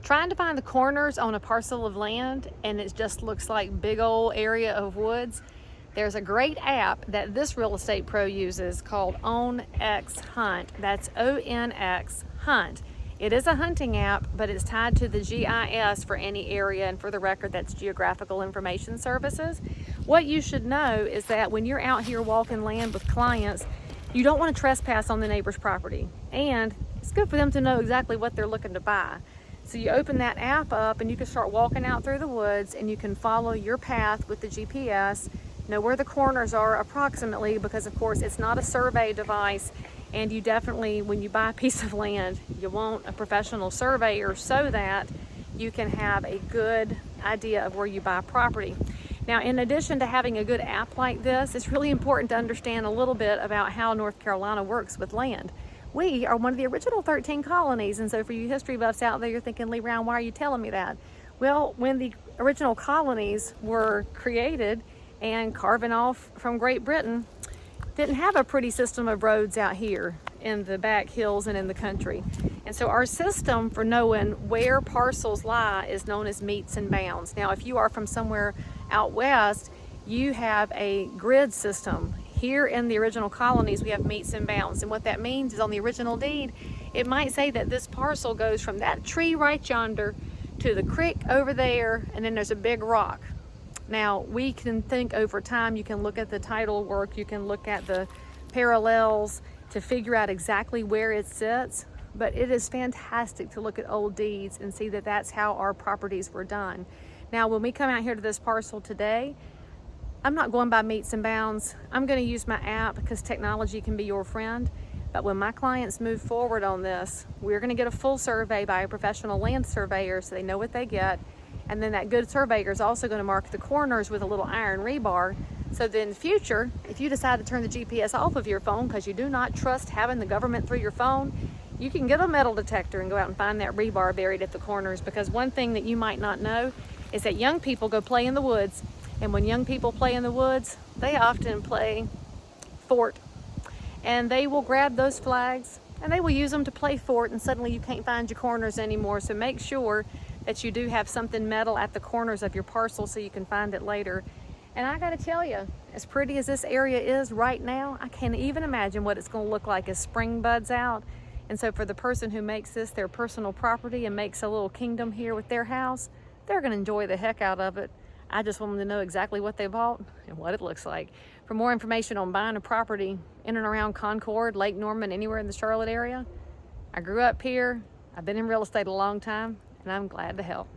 Trying to find the corners on a parcel of land and it just looks like big old area of woods. There's a great app that this real estate pro uses called OnX Hunt. That's ONX Hunt. It is a hunting app, but it's tied to the GIS for any area, and for the record, that's Geographical Information Services. What you should know is that when you're out here walking land with clients, you don't want to trespass on the neighbor's property, and it's good for them to know exactly what they're looking to buy. So you open that app up and you can start walking out through the woods, and you can follow your path with the GPS, know where the corners are approximately, because of course it's not a survey device, and you definitely, when you buy a piece of land, you want a professional surveyor so that you can have a good idea of where you buy property. Now, in addition to having a good app like this, it's really important to understand a little bit about how North Carolina works with land. We are one of the original 13 colonies, and so for you history buffs out there, you're thinking, Leigh Brown, why are you telling me that? Well, when the original colonies were created and carving off from Great Britain, didn't have a pretty system of roads out here in the back hills and in the country. And so our system for knowing where parcels lie is known as meets and bounds. Now, if you are from somewhere out west, you have a grid system. Here in the original colonies, we have meets and bounds. And what that means is on the original deed, it might say that this parcel goes from that tree right yonder to the creek over there, and then there's a big rock. Now, we can think over time, you can look at the title work, you can look at the parallels to figure out exactly where it sits, but it is fantastic to look at old deeds and see that that's how our properties were done. Now, when we come out here to this parcel today, I'm not going by meets and bounds. I'm going to use my app because technology can be your friend. But when my clients move forward on this, we're going to get a full survey by a professional land surveyor so they know what they get. And then that good surveyor is also going to mark the corners with a little iron rebar. So that in the future, if you decide to turn the GPS off of your phone because you do not trust having the government through your phone, you can get a metal detector and go out and find that rebar buried at the corners. Because one thing that you might not know is that young people go play in the woods. And when young people play in the woods, they often play fort. And they will grab those flags and they will use them to play fort, and suddenly you can't find your corners anymore. So make sure that you do have something metal at the corners of your parcel so you can find it later. And I gotta tell you, as pretty as this area is right now, I can't even imagine what it's gonna look like as spring buds out. And so for the person who makes this their personal property and makes a little kingdom here with their house, they're gonna enjoy the heck out of it. I just want them to know exactly what they bought and what it looks like. For more information on buying a property in and around Concord, Lake Norman, anywhere in the Charlotte area, I grew up here, I've been in real estate a long time, and I'm glad to help.